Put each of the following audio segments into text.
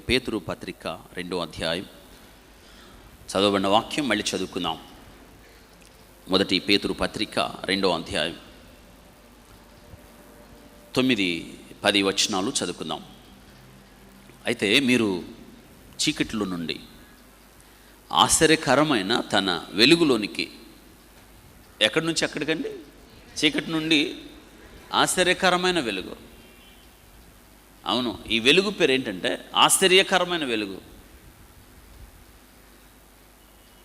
పేతురు పత్రిక 2వ అధ్యాయం చదవబడిన వాక్యం మళ్ళీ చదువుకుందాం. మొదటి పేతురు పత్రిక 2వ అధ్యాయం 9-10 వచనాలు చదువుకుందాం. అయితే మీరు చీకటిలో నుండి ఆశ్చర్యకరమైన తన వెలుగులోనికి, ఎక్కడి నుంచి ఎక్కడికండి? చీకటి నుండి ఆశ్చర్యకరమైన వెలుగు. అవును, ఈ వెలుగు పేరు ఏంటంటే ఆశ్చర్యకరమైన వెలుగు.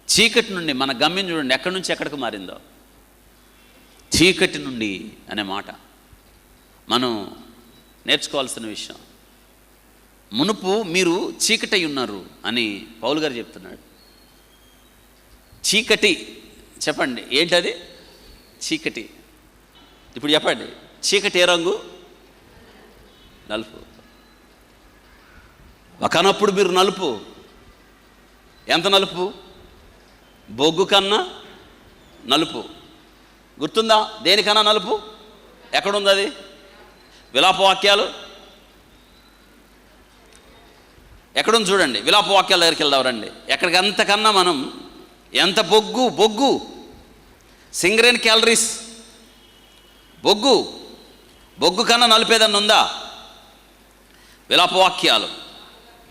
చీకటి నుండి మన గమ్యం చూడండి, ఎక్కడి నుంచి ఎక్కడికి మారిందో. చీకటి నుండి అనే మాట మనం నేర్చుకోవాల్సిన విషయం. మునుపు మీరు చీకటై ఉన్నారు అని పౌలు గారు చెప్తున్నాడు. చీకటి చెప్పండి, ఏంటది? చీకటి. ఇప్పుడు చెప్పండి, చీకటి ఏ రంగు? నలుపు. ఒకనప్పుడు మీరు నలుపు. ఎంత నలుపు? బొగ్గు కన్నా నలుపు. గుర్తుందా? దేనికన్నా నలుపు? ఎక్కడుంది అది? విలాపవాక్యాలు ఎక్కడుంది చూడండి. విలాపవాక్యాల దగ్గరికి వెళ్దాం రండి. ఎక్కడికి అంతకన్నా మనం ఎంత బొగ్గు సింగరేన్ క్యాలరీస్, బొగ్గు కన్నా నలిపేదన్న ఉందా? విలాపవాక్యాలు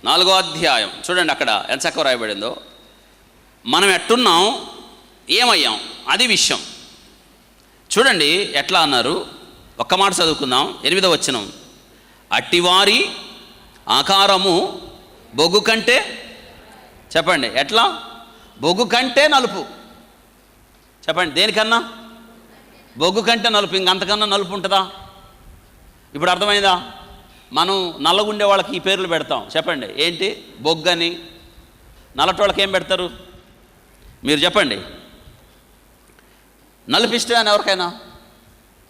4వ అధ్యాయం చూడండి, అక్కడ ఎంత చక్కగా రాయబడిందో. మనం ఎట్టున్నాం, ఏమయ్యాం, అది విషయం. చూడండి ఎట్లా అన్నారు. ఒక్క మాట చదువుకుందాం. 8వ వచనం. అట్టివారి ఆకారము బొగ్గు కంటే, చెప్పండి ఎట్లా? బొగ్గు కంటే నలుపు. చెప్పండి, దేనికన్నా? బొగ్గు కంటే నలుపు. ఇంకంతకన్నా నలుపు ఉంటుందా? ఇప్పుడు అర్థమైందా? మనం నల్లగుండే వాళ్ళకి ఈ పేర్లు పెడతాం. చెప్పండి, ఏంటి? బొగ్గని. నల్లటి వాళ్ళకి ఏం పెడతారు? మీరు చెప్పండి. నలుపు ఇష్టమా ఎవరికైనా?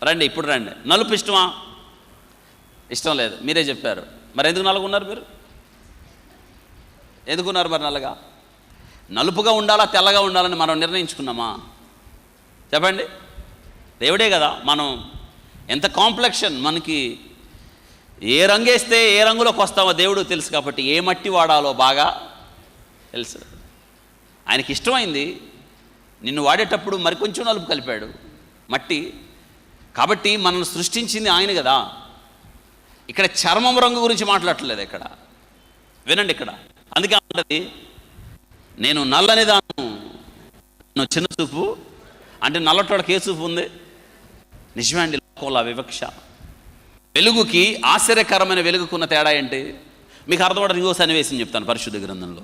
రండి, ఇప్పుడు రండి. నలుపు ఇష్టమా? ఇష్టం లేదు. మీరే చెప్పారు. మరి ఎందుకు నల్లగున్నారు? మీరు ఎందుకున్నారు మరి నల్లగా? నలుపుగా ఉండాలా తెల్లగా ఉండాలని మనం నిర్ణయించుకున్నామా? చెప్పండి. దేవుడే కదా. మనం ఎంత కాంప్లెక్షన్, మనకి ఏ రంగేస్తే ఏ రంగులోకి వస్తామో దేవుడు తెలుసు. కాబట్టి ఏ మట్టి వాడాలో బాగా తెలుసు. ఆయనకి ఇష్టమైంది నిన్ను వాడేటప్పుడు మరికొంచెం నలుపు కలిపాడు మట్టి. కాబట్టి మనల్ని సృష్టించింది ఆయన కదా. ఇక్కడ చర్మం రంగు గురించి మాట్లాడట్లేదు. ఇక్కడ వినండి, ఇక్కడ అందుకే అంటది, నేను నల్లని దాను, చిన్న చూపు. అంటే నల్లటోళ్ళకి ఏ చూపు ఉంది? నిజమే అండి. లోకంలో వివక్ష. వెలుగుకి, ఆశ్చర్యకరమైన వెలుగుకున్న తేడా ఏంటి మీకు అర్థమవడానికి ఇంకో సన్నివేశం చెప్తాను. పరిశుద్ధ గ్రంథంలో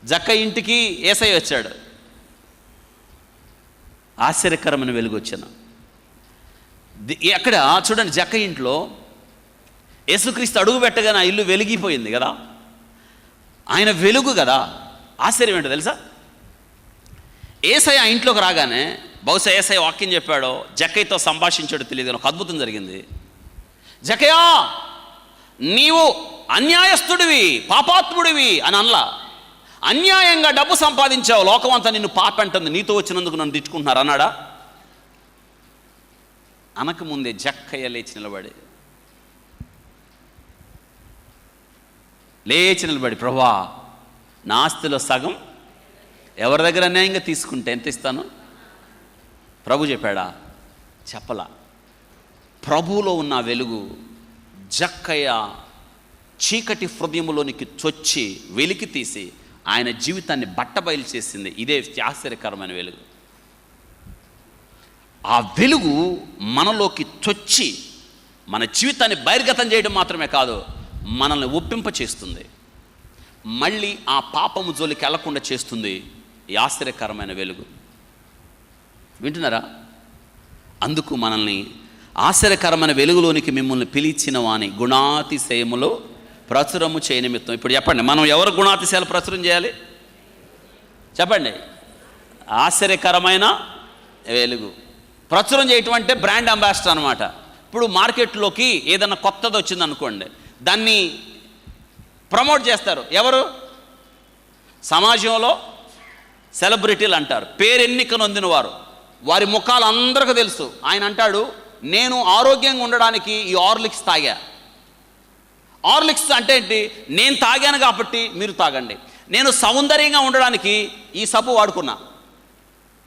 జక్క ఇంటికి యేసయ్య వచ్చాడు. ఆశ్చర్యకరమైన వెలుగు వచ్చిన అక్కడ చూడండి, జక్క ఇంట్లో యేసుక్రీస్తు అడుగు పెట్టగానే ఆ ఇల్లు వెలిగిపోయింది కదా. ఆయన వెలుగు కదా. ఆశ్చర్యం ఏంటో తెలుసా? యేసయ్య ఆ ఇంట్లోకి రాగానే, బహుశా యేసయ్య వాక్యం చెప్పాడో జక్కయ్యతో సంభాషించాడో తెలియదు కానీ ఒక అద్భుతం జరిగింది. జక్కయ్యా, నీవు అన్యాయస్తుడివి, పాపాత్ముడివి అని అనలా. అన్యాయంగా డబ్బు సంపాదించావు, లోకం అంతా నిన్ను పాప అంటుంది, నీతో వచ్చినందుకు నన్ను తిట్టుకుంటున్నారు అన్నాడా? అనకముందే జక్కయ్య లేచి నిలబడి, ప్రభువా, నా ఆస్తిలో సగం ఎవరి దగ్గర అన్యాయంగా తీసుకుంటే ఎంత ఇస్తాను? ప్రభు చెప్పాడా? చెప్పలా. ప్రభువులో ఉన్న వెలుగు జక్కయ్య చీకటి హృదయంలోనికి చొచ్చి వెలికి తీసి ఆయన జీవితాన్ని బట్టబయలు చేసింది. ఇదే ఆశ్చర్యకరమైన వెలుగు. ఆ వెలుగు మనలోకి చొచ్చి మన జీవితాన్ని బహిర్గతం చేయడం మాత్రమే కాదు, మనల్ని ఒప్పింప చేస్తుంది. మళ్ళీ ఆ పాపము జోలికి వెళ్లకుండా చేస్తుంది ఈ ఆశ్చర్యకరమైన వెలుగు. వింటున్నారా? అందుకు మనల్ని ఆశ్చర్యకరమైన వెలుగులోనికి మిమ్మల్ని పిలిచిన వాని గుణాతిశయములో ప్రచురము చేయ నిమిత్తం. ఇప్పుడు చెప్పండి, మనం ఎవరు గుణాతిశయాలు ప్రచురం చేయాలి? చెప్పండి. ఆశ్చర్యకరమైన వెలుగు ప్రచురం చేయటం అంటే బ్రాండ్ అంబాసిడర్ అనమాట. ఇప్పుడు మార్కెట్లోకి ఏదైనా కొత్తది వచ్చింది అనుకోండి, దాన్ని ప్రమోట్ చేస్తారు ఎవరు? సమాజంలో సెలబ్రిటీలు అంటారు, పేరెన్నిక నొందిన వారు. వారి ముఖాలు అందరికీ తెలుసు. ఆయన అంటాడు, నేను ఆరోగ్యంగా ఉండడానికి ఈ హార్లిక్స్ తాగా, హార్లిక్స్ అంటే ఏంటి? నేను తాగాను కాబట్టి మీరు తాగండి. నేను సౌందర్యంగా ఉండడానికి ఈ సబ్బు వాడుకున్నా,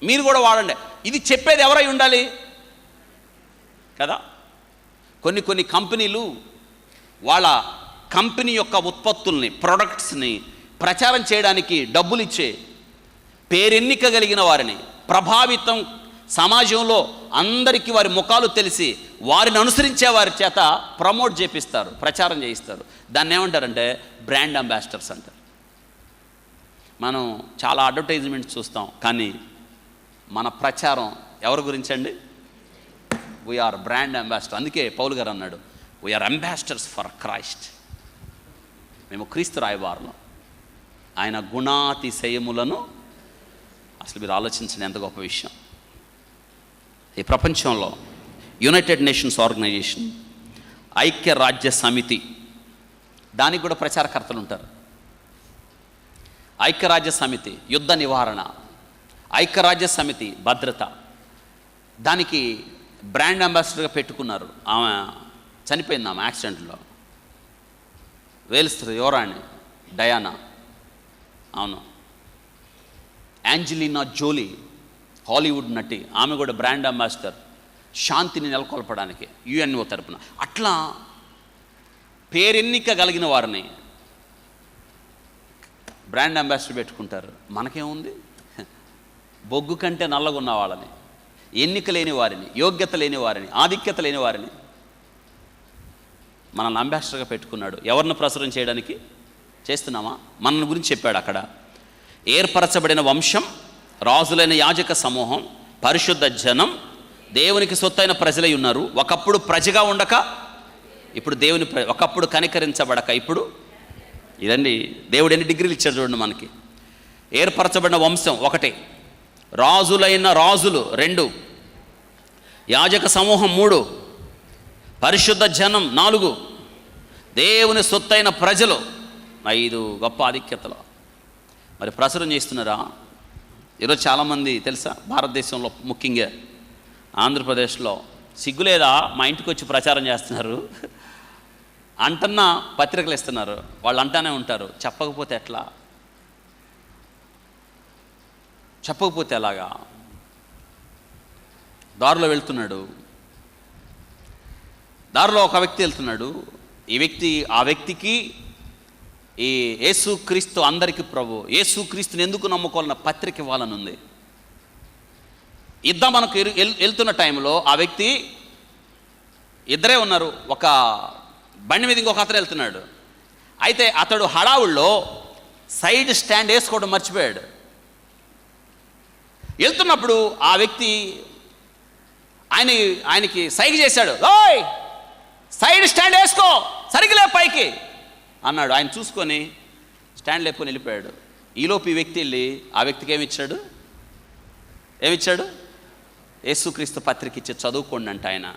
మీరు కూడా వాడండి. ఇది చెప్పేది ఎవరై ఉండాలి కదా? కొన్ని కంపెనీలు వాళ్ళ కంపెనీ యొక్క ఉత్పత్తుల్ని, ప్రొడక్ట్స్ని ప్రచారం చేయడానికి డబ్బులు ఇచ్చే పేరెన్నిక కలిగిన వారిని, ప్రభావితం సమాజంలో అందరికీ వారి ముఖాలు తెలిసి వారిని అనుసరించే వారి చేత ప్రమోట్ చేపిస్తారు, ప్రచారం చేయిస్తారు. దాన్ని ఏమంటారంటే బ్రాండ్ అంబాసిడర్స్ అంటారు. మనం చాలా అడ్వర్టైజ్మెంట్స్ చూస్తాం, కానీ మన ప్రచారం ఎవరి గురించి అండి? We are brand ambassador. అందుకే పౌలు గారు అన్నాడు, వీఆర్ అంబాసిడర్స్ ఫర్ క్రైస్ట్. మేము క్రీస్తు రాయబారులం, ఆయన గుణాతిశయములను. అసలు మీరు ఆలోచించండి, ఎంత గొప్ప విషయం. ఈ ప్రపంచంలో యునైటెడ్ నేషన్స్ ఆర్గనైజేషన్, ఐక్యరాజ్య సమితి, దానికి కూడా ప్రచారకర్తలు ఉంటారు. ఐక్యరాజ్య సమితి యుద్ధ నివారణ, ఐక్యరాజ్య సమితి భద్రత, దానికి బ్రాండ్ అంబాసిడర్గా పెట్టుకున్నారు. ఆమె చనిపోయింది, ఆమె యాక్సిడెంట్లో. వేల్స్ యువరాణి డయానా, అవును, యాంజెలినా జోలీ, హాలీవుడ్ నటి, ఆమె కూడా బ్రాండ్ అంబాసిడర్, శాంతిని నెలకొల్పడానికి యుఎన్ఓ తరపున. అట్లా పేరెన్నిక కలిగిన వారిని బ్రాండ్ అంబాసిడర్ పెట్టుకుంటారు. మనకేముంది? బొగ్గు కంటే నల్లగా ఉన్న వాళ్ళని, ఎన్నిక లేని వారిని, యోగ్యత లేని వారిని, ఆధిక్యత లేని వారిని మనల్ని అంబాసిడర్గా పెట్టుకున్నాడు. ఎవరిని ప్రచురం చేయడానికి చేస్తున్నామా? మన గురించి చెప్పాడు అక్కడ. ఏర్పరచబడిన వంశం, రాజులైన యాజక సమూహం, పరిశుద్ధ జనం, దేవునికి సొత్తైన ప్రజలై ఉన్నారు. ఒకప్పుడు ప్రజగా ఉండక ఇప్పుడు దేవుని ఒకప్పుడు కనికరించబడక ఇప్పుడు. ఇదండి దేవుడు ఎన్ని డిగ్రీలు ఇచ్చాడు చూడండి మనకి. ఏర్పరచబడిన వంశం 1, రాజులైన రాజులు 2, యాజక సమూహం 3, పరిశుద్ధ జనం 4, దేవుని సొత్తైన ప్రజలు 5. గొప్ప ఆధిక్యతలు మరి ప్రచురం చేస్తున్నారా? ఈరోజు చాలామంది తెలుసా, భారతదేశంలో ముఖ్యంగా ఆంధ్రప్రదేశ్లో సిగ్గులేదా మా ఇంటికి వచ్చి ప్రచారం చేస్తున్నారు అంటన్నా పత్రికలు ఇస్తున్నారు. వాళ్ళు అంటానే ఉంటారు, చెప్పకపోతే ఎట్లా, చెప్పకపోతే ఎలాగా. దారిలో వెళ్తున్నాడు, దారిలో ఒక వ్యక్తి వెళ్తున్నాడు. ఆ వ్యక్తికి ఈ యేసుక్రీస్తు అందరికీ ప్రభు, యేసుక్రీస్తుని ఎందుకు నమ్ముకోవాలన్న పత్రిక ఇవ్వాలని ఉంది. ఇద్దాం మనకు వెళ్తున్న టైంలో ఆ వ్యక్తి, ఇద్దరే ఉన్నారు, ఒక బండి మీద ఇంకొక అతను వెళ్తున్నాడు. అయితే అతడు హడావుల్లో సైడ్ స్టాండ్ వేసుకోవడం మర్చిపోయాడు. వెళ్తున్నప్పుడు ఆ వ్యక్తి ఆయనకి సైగ చేశాడు, ఓయ్ సైడ్ స్టాండ్ వేసుకో, సరిగ్గా పైకి అన్నాడు. ఆయన చూసుకొని స్టాండ్ లేపుకొని వెళ్ళిపోయాడు. ఈలోపు ఈ వ్యక్తి వెళ్ళి ఆ వ్యక్తికి ఏమిచ్చాడు? యేసుక్రీస్తు పత్రిక ఇచ్చి చదువుకోండి అంటే ఆయన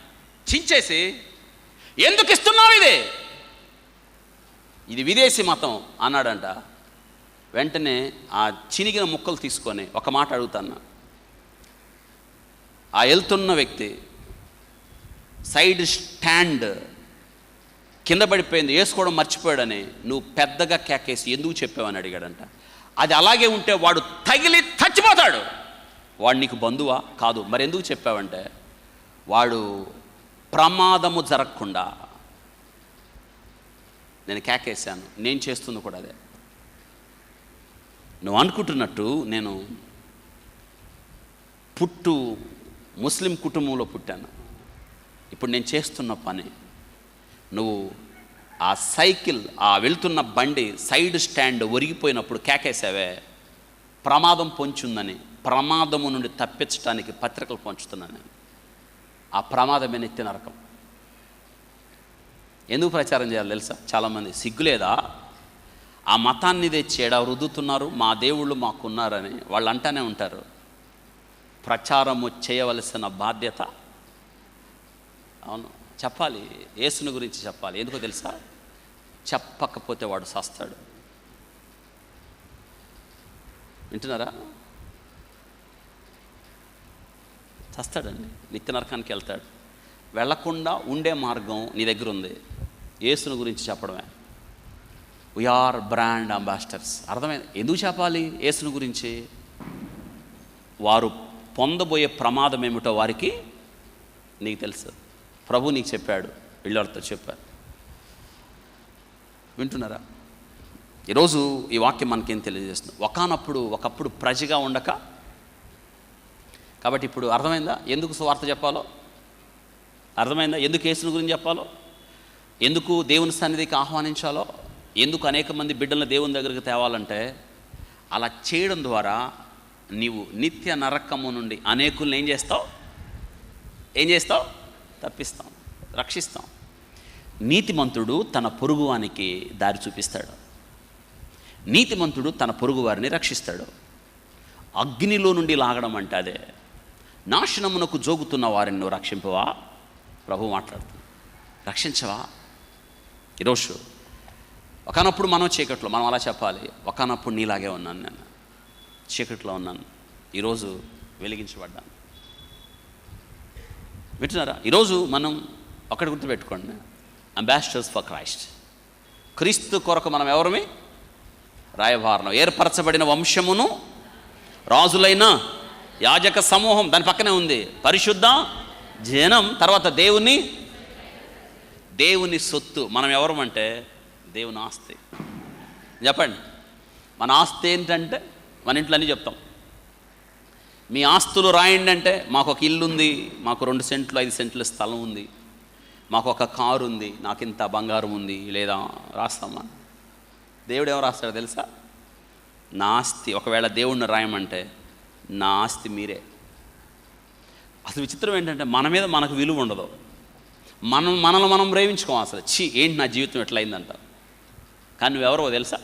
చించేసి, ఎందుకు ఇస్తున్నావు ఇది విదేశీ మతం అన్నాడంట. వెంటనే ఆ చినిగిన ముక్కలు తీసుకొని ఒక మాట అడుగుతాను. ఆ వెళ్తున్న వ్యక్తి సైడ్ స్టాండ్ కింద పడిపోయింది, వేసుకోవడం మర్చిపోయాడని నువ్వు పెద్దగా కేకేసి ఎందుకు చెప్పావని అడిగాడంట. అది అలాగే ఉంటే వాడు తగిలి చచ్చిపోతాడు. వాడు నీకు బంధువా? కాదు. మరి ఎందుకు చెప్పావంటే, వాడు ప్రమాదము జరగకుండా నేను కేకేశాను. నేను చేస్తుంది కూడా అదే. నువ్వు అనుకుంటున్నట్టు నేను ముస్లిం కుటుంబంలో పుట్టాను. ఇప్పుడు నేను చేస్తున్న పని, నువ్వు ఆ సైకిల్, ఆ వెళ్తున్న బండి సైడ్ స్టాండ్ ఒరిగిపోయినప్పుడు కేకేసావే, ప్రమాదం పొంచుందని, ప్రమాదము నుండి తప్పించడానికి పత్రికలు పంచుతున్నాను నేను. ఆ ప్రమాదమే నెత్తి నరకం. ఎందుకు ప్రచారం చేయాలి తెలుసా? చాలామంది సిగ్గులేదా, ఆ మతాన్ని తెచ్చేడా రుద్దుతున్నారు, మా దేవుళ్ళు మాకున్నారని వాళ్ళు అంటానే ఉంటారు. ప్రచారము చేయవలసిన బాధ్యత, అవును చెప్పాలి, యేసుని గురించి చెప్పాలి. ఎందుకో తెలుసా? చెప్పకపోతే వాడు సస్తాడు. వింటున్నారా? చస్తాడండి, నిత్య నరకానికి వెళ్తాడు. వెళ్లకుండా ఉండే మార్గం నీ దగ్గర ఉంది. యేసుని గురించి చెప్పడమే. We are brand ambassadors. అర్థమైంది? ఎందుకు చెప్పాలి యేసుని గురించి? వారు పొందబోయే ప్రమాదం ఏమిటో వారికి నీకు తెలుసు. ప్రభు నీకు చెప్పాడు, వీళ్ళతో చెప్పారు. వింటున్నారా? ఈరోజు ఈ వాక్యం మనకేం తెలియజేస్తుంది? ఒకప్పుడు ప్రజగా ఉండక, కాబట్టి ఇప్పుడు అర్థమైందా ఎందుకు సువార్త చెప్పాలో? అర్థమైందా ఎందుకు యేసుని గురించి చెప్పాలో? ఎందుకు దేవుని సన్నిధికి ఆహ్వానించాలో? ఎందుకు అనేక మంది బిడ్డలను దేవుని దగ్గరికి తేవాలంటే, అలా చేయడం ద్వారా నీవు నిత్య నరకము నుండి అనేకుల్ని ఏం చేస్తావు? తప్పిస్తాం, రక్షిస్తాం. నీతిమంతుడు తన పొరుగువానికి దారి చూపిస్తాడు. నీతిమంతుడు తన పొరుగు వారిని రక్షిస్తాడు. అగ్నిలో నుండి లాగడం అంటే అదే. నాశనమునకు జోగుతున్న వారిని నువ్వు రక్షింపవా? ప్రభు మాట్లాడుతుంది. రక్షించవా? ఈరోజు ఒకనప్పుడు మనం చీకట్లో, మనం అలా చెప్పాలి, ఒకనప్పుడు నీలాగే ఉన్నాను, నేను చీకట్లో ఉన్నాను, ఈరోజు వెలిగించబడ్డాను. వింటున్నారా? ఈరోజు మనం ఒకటి గుర్తుపెట్టుకోండి, అంబాసిడర్స్ ఫర్ క్రైస్ట్. క్రీస్తు కొరకు మనం ఎవరమే? రాయభారణం, ఏర్పరచబడిన వంశమును, రాజులైన యాజక సమూహం, దాని పక్కనే ఉంది పరిశుద్ధ జనం, తర్వాత దేవుని సొత్తు. మనం ఎవరమంటే దేవుని ఆస్తి. చెప్పండి, మన ఆస్తి ఏంటంటే మన ఇంట్లో అన్నీ చెప్తాం. మీ ఆస్తులు రాయండి అంటే, మాకు ఒక ఇల్లు ఉంది, మాకు 2 సెంట్లు 5 సెంట్ల స్థలం ఉంది, మాకు ఒక కారు ఉంది, నాకు ఇంత బంగారం ఉంది, లేదా రాస్తామా? దేవుడు ఏమో రాస్తాడో తెలుసా? నా ఆస్తి. ఒకవేళ దేవుడిని రాయమంటే నా ఆస్తి మీరే. అసలు విచిత్రం ఏంటంటే, మన మీద మనకు విలువ ఉండదు. మనల్ని మనం ప్రేమించుకోం. అసలు ఏంటి నా జీవితం ఎట్లయిందంట. కానీ నువ్వెవరో తెలుసా?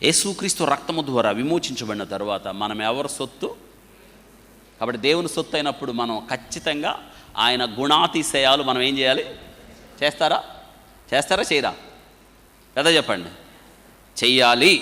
యేసుక్రీస్తు రక్తము ద్వారా విమోచించబడిన తర్వాత మనం ఎవరు సొత్తు? కాబట్టి దేవుని సొత్తు అయినప్పుడు మనం ఖచ్చితంగా ఆయన గుణాతిశయాలు మనం ఏం చేయాలి? చేస్తారా చేయరా? పెద్ద చెప్పండి. చెయ్యాలి.